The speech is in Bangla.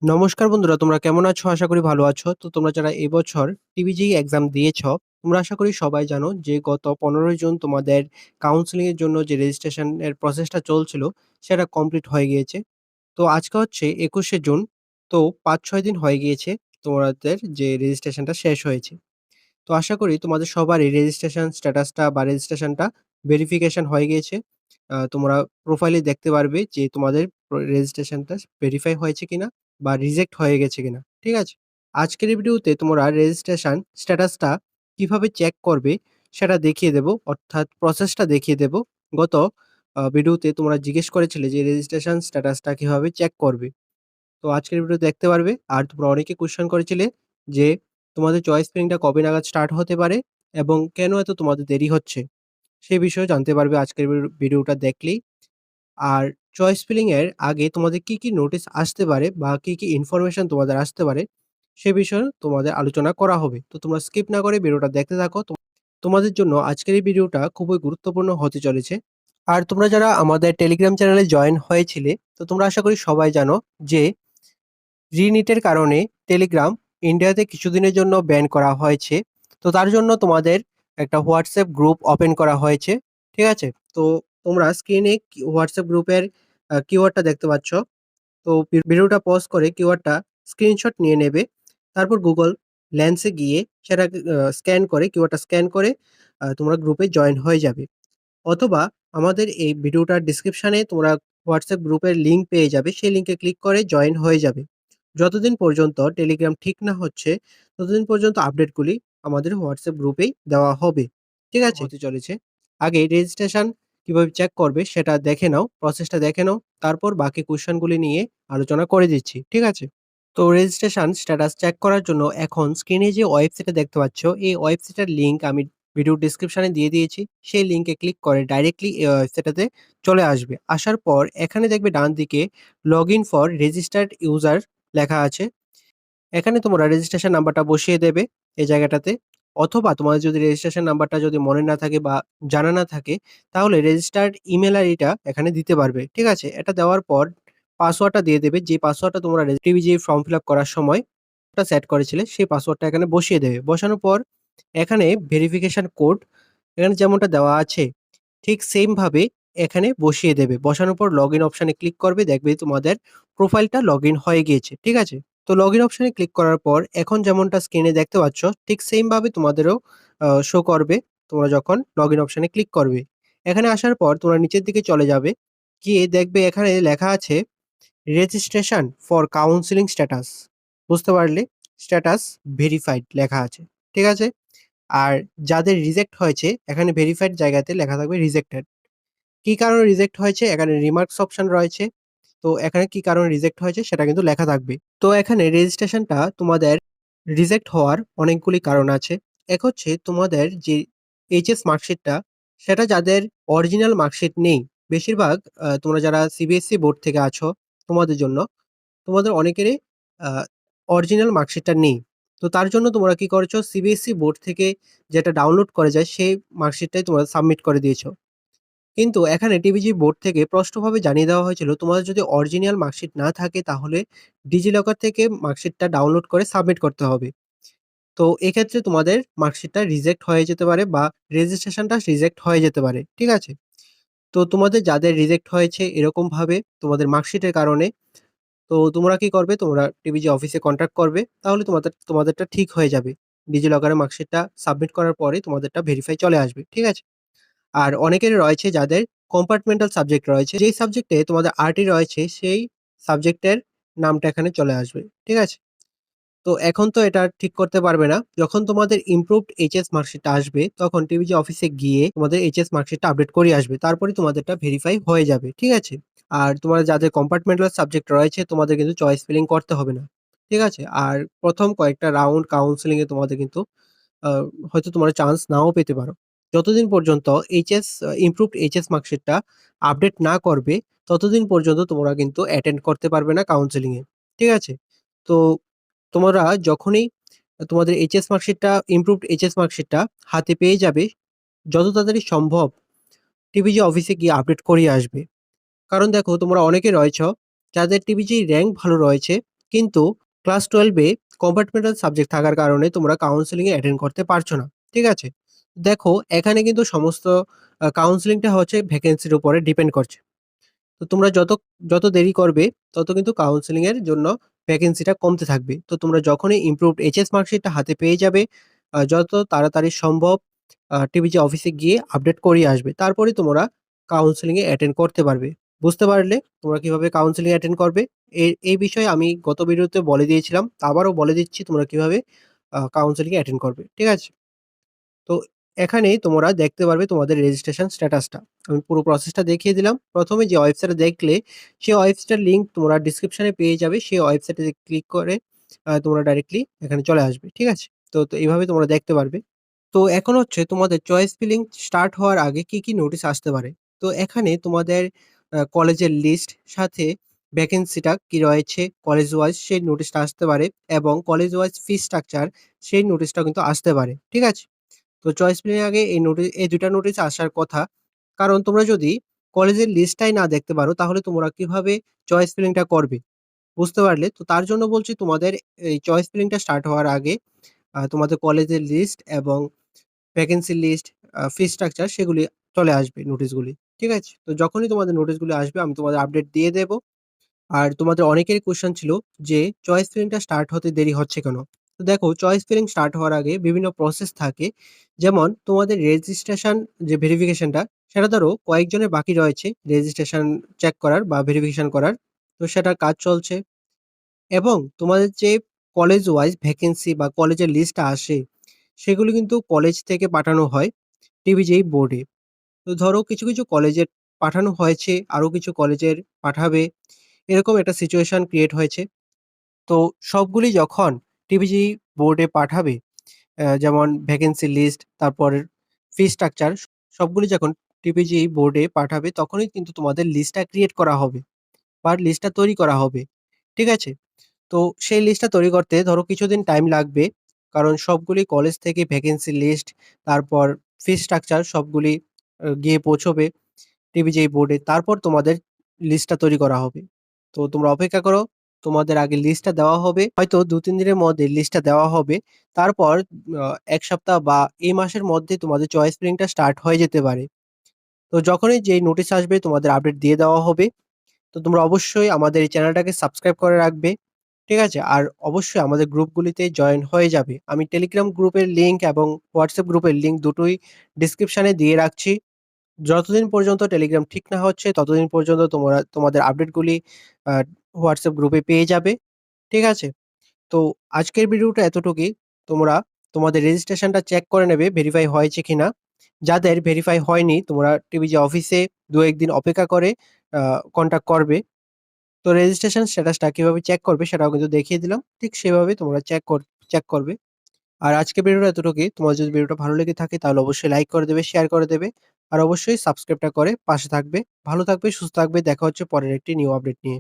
নমস্কার বন্ধুরা, তোমরা কেমন আছো? আশা করি ভালো আছো। তো তোমরা যারা এবছর টিবিজেই এক্সাম দিয়েছ, তোমরা আশা করি সবাই জানো যে গত ১৫ জুন তোমাদের কাউন্সেলিং এর জন্য যে রেজিস্ট্রেশন এর প্রসেসটা চলছিল, সেটা কমপ্লিট হয়ে গিয়েছে। তো আজকে হচ্ছে ২১শে জুন। তো ৫-৬ দিন হয়ে গিয়েছে তোমাদের যে রেজিস্ট্রেশনটা শেষ হয়েছে। তো আশা করি তোমাদের সবারই রেজিস্ট্রেশন স্ট্যাটাসটা বা রেজিস্ট্রেশনটা ভেরিফিকেশন হয়ে গিয়েছে। তোমরা প্রোফাইলে দেখতে পারবে যে তোমাদের রেজিস্ট্রেশনটা ভেরিফাই হয়েছে কিনা বা রিজেক্ট হয়ে গেছে কিনা। ঠিক আছে? আজকের এই ভিডিওতে তোমরা রেজিস্ট্রেশন স্ট্যাটাসটা কিভাবে চেক করবে সেটা দেখিয়ে দেব। অর্থাৎ প্রসেসটা দেখিয়ে দেব। গত ভিডিওতে তোমরা জিজ্ঞেস করেছিলে যে রেজিস্ট্রেশন স্ট্যাটাসটা কিভাবে চেক করবে। তো আজকের ভিডিও দেখতে পারবে। আর তোমরা অনেকে কোয়েশ্চেন করেছিলে যে তোমাদের চয়েস ফিলিংটা কবে নাগাদ স্টার্ট হতে পারে এবং কেন এত তোমাদের দেরি হচ্ছে? সে বিষয়েও জানতে পারবে আজকের ভিডিওটা দেখলেই। আর চয়েস ফিলিং এর আগে তোমাদের কি নোটিস আসতে পারে বা কি ইনফরমেশন তোমাদের আসতে পারে, সে বিষয়ে তোমাদের আলোচনা করা হবে। তো তোমরা স্কিপ না করে ভিডিওটা দেখতে থাকো। তোমাদের জন্য আজকের এই ভিডিওটা খুবই গুরুত্বপূর্ণ হতে চলেছে। আর তোমরা যারা আমাদের টেলিগ্রাম চ্যানেলে জয়েন হয়েছিলে, তো তোমরা আশা করি সবাই জানো যে রিনিটের কারণে টেলিগ্রাম ইন্ডিয়াতে কিছুদিনের জন্য ব্যান করা হয়েছে। তো তার জন্য তোমাদের একটা হোয়াটসঅ্যাপ গ্রুপ ওপেন করা হয়েছে। ঠিক আছে? তো তোমরা স্ক্রিনে হোয়াটসঅ্যাপ গ্রুপের কিওয়ার্ডটা দেখতে পাচ্ছ। তো ভিডিওটা পজ করে কিওয়ার্ডটা স্ক্রিনশট নিয়ে নেবে। তারপর Google লেন্সে গিয়ে সেটা স্ক্যান করে কিওয়ার্ডটা স্ক্যান করে তোমরা গ্রুপে জয়েন হয়ে যাবে। অথবা আমাদের এই ভিডিওটার ডেসক্রিপশনে তোমরা হোয়াটসঅ্যাপ গ্রুপের লিঙ্ক পেয়ে যাবে। সেই লিঙ্কে ক্লিক করে জয়েন হয়ে যাবে। যতদিন পর্যন্ত টেলিগ্রাম ঠিক না হচ্ছে, ততদিন পর্যন্ত আপডেটগুলি আমাদের হোয়াটসঅ্যাপ গ্রুপেই দেওয়া হবে। ঠিক আছে? হতে চলেছে। আগে রেজিস্ট্রেশন কিভাবে চেক করবে সেটা দেখে নাও, প্রসেসটা দেখে নাও। তারপর বাকি কোয়েশ্চেনগুলি নিয়ে আলোচনা করে দিচ্ছি। ঠিক আছে? তো রেজিস্ট্রেশন স্ট্যাটাস চেক করার জন্য এখন স্ক্রিনে যে ওয়েবসাইটটা দেখতে পাচ্ছ, এই ওয়েবসাইটের লিঙ্ক আমি ভিডিও ডেসক্রিপশনে দিয়ে দিয়েছি। সেই লিঙ্কে ক্লিক করে ডাইরেক্টলি এই ওয়েবসাইটটাতে চলে আসবে। আসার পর এখানে দেখবে ডান দিকে লগইন ফর রেজিস্টার্ড ইউজার লেখা আছে। এখানে তোমরা রেজিস্ট্রেশন নাম্বারটা বসিয়ে দেবে এই জায়গাটাতে। অথবা তোমাদের যদি রেজিস্ট্রেশন নাম্বারটা যদি মনে না থাকে বা জানা না থাকে, তাহলে রেজিস্টার্ড ইমেইল আইডিটা এখানে দিতে পারবে। ঠিক আছে? এটা দেওয়ার পর পাসওয়ার্ডটা দিয়ে দেবে। যে পাসওয়ার্ডটা তোমরা টিভিজি ফর্ম ফিল আপ করার সময় সেট করেছিলে, সেই পাসওয়ার্ডটা এখানে বসিয়ে দেবে। বসানোর পর এখানে ভেরিফিকেশন কোড এখানে যেমনটা দেওয়া আছে, ঠিক সেম ভাবে এখানে বসিয়ে দেবে। বসানোর পর লগইন অপশনে ক্লিক করবে। দেখবে তোমাদের প্রোফাইলটা লগইন হয়ে গিয়েছে। ঠিক আছে? তো লগইন অপশনে ক্লিক করার পর এখন যেমনটা স্ক্রিনে দেখতে পাচ্ছ, ঠিক সেম ভাবে তোমাদেরও শো করবে তোমরা যখন লগইন অপশনে ক্লিক করবে। এখানে আসার পর তোমরা নিচের দিকে চলে যাবে। গিয়ে দেখবে এখানে লেখা আছে রেজিস্ট্রেশন ফর কাউন্সেলিং স্ট্যাটাস। বুঝতে পারলে? স্ট্যাটাস ভেরিফাইড লেখা আছে। ঠিক আছে? আর যাদের রিজেক্ট হয়েছে এখানে ভেরিফাইড জায়গাতে লেখা থাকবে রিজেক্টেড। কি কারণে রিজেক্ট হয়েছে এখানে রিমার্কস অপশন রয়েছে। তো এখানে কি কারণে রিজেক্ট হয়েছে সেটা কিন্তু লেখা থাকবে। তো এখানে রেজিস্ট্রেশনটা তোমাদের রিজেক্ট হওয়ার অনেকগুলি কারণ আছে। এক হচ্ছে তোমাদের যে এইচএস মার্কশিটটা, সেটা যাদের অরিজিনাল মার্কশিট নেই, বেশিরভাগ তোমরা যারা সিবিএসই বোর্ড থেকে আছো, তোমাদের জন্য তোমাদের অনেকেরই আ অরিজিনাল মার্কশিটটা নেই। তো তার জন্য তোমরা কি করেছো, সিবিএসই বোর্ড থেকে যেটা ডাউনলোড করা যায় সেই মার্কশিটটাই তোমরা সাবমিট করে দিয়েছো। কিন্তু এখানে টিভিজি বোর্ড থেকে স্পষ্টভাবে জানিয়ে দেওয়া হয়েছিল তোমাদের যদি অরিজিনাল মার্কশিট না থাকে তাহলে ডিজিলকার থেকে মার্কশিটটা ডাউনলোড করে সাবমিট করতে হবে। তো এক্ষেত্রে তোমাদের মার্কশিটটা রিজেক্ট হয়ে যেতে পারে বা রেজিস্ট্রেশনটা রিজেক্ট হয়ে যেতে পারে। ঠিক আছে? তো তোমাদের যাদের রিজেক্ট হয়েছে এরকমভাবে তোমাদের মার্কশিটের কারণে, তো তোমরা কি করবে? তোমরা টিভিজি অফিসে কনট্যাক্ট করবে। তাহলে তোমাদেরটা ঠিক হয়ে যাবে। ডিজিলকারে মার্কশিটটা সাবমিট করার পরে তোমাদেরটা ভেরিফাই চলে আসবে। ঠিক আছে? আর অনেকেরই রয়েছে যাদের কম্পার্টমেন্টাল সাবজেক্ট রয়েছে। যেই সাবজেক্টে তোমাদের আরটি রয়েছে সেই সাবজেক্টের নামটা এখানে চলে আসবে। ঠিক আছে? তো এখন তো এটা ঠিক করতে পারবে না। যখন তোমাদের ইমপ্রুভড এইচএস মার্কশিটটা আসবে, তখন টিভিজি অফিসে গিয়ে তোমাদের এইচএস মার্কশিটটা আপডেট করিয়ে আসবে। তারপরেই তোমাদেরটা ভেরিফাই হয়ে যাবে। ঠিক আছে? আর তোমাদের যাদের কম্পার্টমেন্টাল সাবজেক্ট রয়েছে, তোমাদের কিন্তু চয়েস ফিলিং করতে হবে না। ঠিক আছে? আর ১ম কয়েকটা রাউন্ড কাউন্সেলিং এ তোমাদের কিন্তু আ হয়তো তোমরা চান্স নাও পেতে পারো। যতদিন পর্যন্ত ইমপ্রুভড এইচএস মার্কশিটটা আপডেট না করবে, ততদিন পর্যন্ত তোমরা কিন্তু অ্যাটেন্ড করতে পারবে না কাউন্সেলিং এ। ঠিক আছে? তো তোমরা যখনই তোমাদের এইচএস মার্কশিটটা ইমপ্রুভড এইচএস মার্কশিটটা হাতে পেয়ে যাবে, যত তাড়াতাড়ি সম্ভব টিভিজি অফিসে গিয়ে আপডেট করিয়ে আসবে। কারণ দেখো তোমরা অনেকে রয়েছ যাদের টিভিজি র‍্যাংক ভালো রয়েছে, কিন্তু ক্লাস 12 এ কম্পার্টমেন্টাল সাবজেক্ট থাকার কারণে তোমরা কাউন্সেলিং এ অ্যাটেন্ড করতে পারছো না। ঠিক আছে? দেখো এখানে কিন্তু সমস্ত কাউন্সেলিংটা হচ্ছে ভ্যাকেন্সির উপরে ডিপেন্ড করছে। তো তোমরা যত দেরি করবে তত কিন্তু কাউন্সেলিং এর জন্য ভ্যাকেন্সিটা কমতে থাকবে। তো তোমরা যখনই ইমপ্রুভড এইচএস মার্কশিটটা হাতে পেয়ে যাবে, যত তাড়াতাড়ি সম্ভব টিবিজি অফিসে গিয়ে আপডেট করিয়ে আসবে। তারপরে তোমরা কাউন্সেলিং এ অ্যাটেন্ড করতে পারবে। বুঝতে পারলে তোমরা কিভাবে কাউন্সেলিং অ্যাটেন্ড করবে? এই বিষয়ে আমি গত ভিডিওতে বলে দিয়েছিলাম। আবারও বলে দিচ্ছি তোমরা কিভাবে কাউন্সেলিং এ অ্যাটেন্ড করবে। ঠিক আছে? তো এখানে তোমরা দেখতে পারবে তোমাদের রেজিস্ট্রেশন স্ট্যাটাসটা। আমি পুরো প্রসেসটা দেখিয়ে দিলাম। ১ম এ যে ওয়েবসাইটে দেখলে, সেই ওয়েবসাইটের লিঙ্ক তোমরা ডেসক্রিপশনে পেয়ে যাবে। সেই ওয়েবসাইটে ক্লিক করে তোমরা ডাইরেক্টলি এখানে চলে আসবে। ঠিক আছে? তো এইভাবে তোমরা দেখতে পারবে। তো এখন হচ্ছে তোমাদের চয়েস ফিলিং স্টার্ট হওয়ার আগে কি নোটিশ আসতে পারে। তো এখানে তোমাদের কলেজের লিস্ট সাথে ভ্যাকেন্সিটা কি রয়েছে কলেজ ওয়াইজ সেই নোটিশটা আসতে পারে এবং কলেজ ওয়াইজ ফি স্ট্রাকচার সেই নোটিশটাও কিন্তু আসতে পারে। ঠিক আছে? তো চয়েস ফিলিং এর আগে এই ২ টা নোটিস আসার কথা। কারণ তোমরা যদি কলেজের লিস্টটাই না দেখতে পারো তাহলে তোমরা কিভাবে চয়েস ফিলিং টা করবে? বুঝতে পারলে? তো তার জন্য বলছি তোমাদের এই চয়েস ফিলিং টা স্টার্ট হওয়ার আগে তোমাদের কলেজের লিস্ট এবং ভ্যাকেন্সি লিস্ট, ফি স্ট্রাকচার সেগুলি চলে আসবে নোটিশগুলি। ঠিক আছে? তো যখনই তোমাদের নোটিশগুলি আসবে আমি তোমাদের আপডেট দিয়ে দেব। আর তোমাদের অনেকেরই কোয়েশ্চেন ছিল যে চয়েস ফিলিংটা স্টার্ট হতে দেরি হচ্ছে কেন? তো দেখো চয়েস ফিলিং স্টার্ট হওয়ার আগে বিভিন্ন প্রসেস থাকে। যেমন তোমাদের রেজিস্ট্রেশন যে ভেরিফিকেশনটা সেটা ধরো কয়েকজনের বাকি রয়েছে রেজিস্ট্রেশন চেক করার বা ভেরিফিকেশন করার। তো সেটার কাজ চলছে এবং তোমাদের যে কলেজ ওয়াইজ ভ্যাকেন্সি বা কলেজের লিস্টটা আসে সেগুলো কিন্তু কলেজ থেকে পাঠানো হয় টিভিজেই বোর্ডে। তো ধরো কিছু কলেজের পাঠানো হয়েছে, আরো কিছু কলেজের পাঠাবে। এরকম একটা সিচুয়েশন ক্রিয়েট হয়েছে। তো সবগুলি যখন টিভিজি বোর্ডে পাঠাবে, যেমন ভ্যাকেন্সি লিস্ট, তারপর ফি স্ট্রাকচার সবগুলি যখন টিভিজি বোর্ডে পাঠাবে তখনই কিন্তু তোমাদের লিস্টটা ক্রিয়েট করা হবে বা লিস্টটা তৈরি করা হবে। ঠিক আছে? তো সেই লিস্টটা তৈরি করতে ধরো কিছুদিন টাইম লাগবে। কারণ সবগুলি কলেজ থেকে ভ্যাকেন্সি লিস্ট, তারপর ফি স্ট্রাকচার সবগুলি গিয়ে পৌঁছবে টিভিজেই বোর্ডে। তারপর তোমাদের লিস্টটা তৈরি করা হবে। তো তোমরা অপেক্ষা করো। তোমাদের আগে লিস্টটা দেওয়া হবে। হয়তো ২-৩ দিনের মধ্যে লিস্টটা দেওয়া হবে। তারপর ১ সপ্তাহ বা এই মাসের মধ্যে তোমাদের চয়েস ফিলিংটা স্টার্ট হয়ে যেতে পারে। তো যখনই যেই নোটিশ আসবে তোমাদের আপডেট দিয়ে দেওয়া হবে। তো তোমরা অবশ্যই আমাদের এই চ্যানেলটাকে সাবস্ক্রাইব করে রাখবে। ঠিক আছে? আর অবশ্যই আমাদের গ্রুপগুলিতে জয়েন হয়ে যাবে। আমি টেলিগ্রাম গ্রুপের লিংক এবং হোয়াটসঅ্যাপ গ্রুপের লিংক দুটোই ডেসক্রিপশনে দিয়ে রাখছি। যতদিন পর্যন্ত টেলিগ্রাম ঠিক না হচ্ছে ততদিন পর্যন্ত তোমরা তোমাদের আপডেটগুলি আ হোয়াটসঅ্যাপ গ্রুপে পেয়ে যাবে। ঠিক আছে? তো আজকের ভিডিওটা এতটুকুই। তোমরা তোমাদের রেজিস্ট্রেশনটা চেক করে নেবে ভেরিফাই হয়েছে কিনা। যাদের ভেরিফাই হয়নি তোমরা টিভিজি অফিসে ২-১ দিন অপেক্ষা করে আ কনট্যাক্ট করবে। তো রেজিস্ট্রেশন স্ট্যাটাসটা কিভাবে চেক করবে সেটাও কিন্তু দেখিয়ে দিলাম। ঠিক সেভাবে তোমরা চেক করবে। আর আজকের ভিডিওটা এতটুকুই। তোমার যদি ভিডিওটা ভালো লেগে থাকে তাহলে অবশ্যই লাইক করে দেবে, শেয়ার করে দেবে। আর অবশ্যই সাবস্ক্রাইবটা করে পাশে থাকবে। ভালো থাকবে, সুস্থ থাকবে। দেখা হচ্ছে পরের একটি নিউ আপডেট নিয়ে।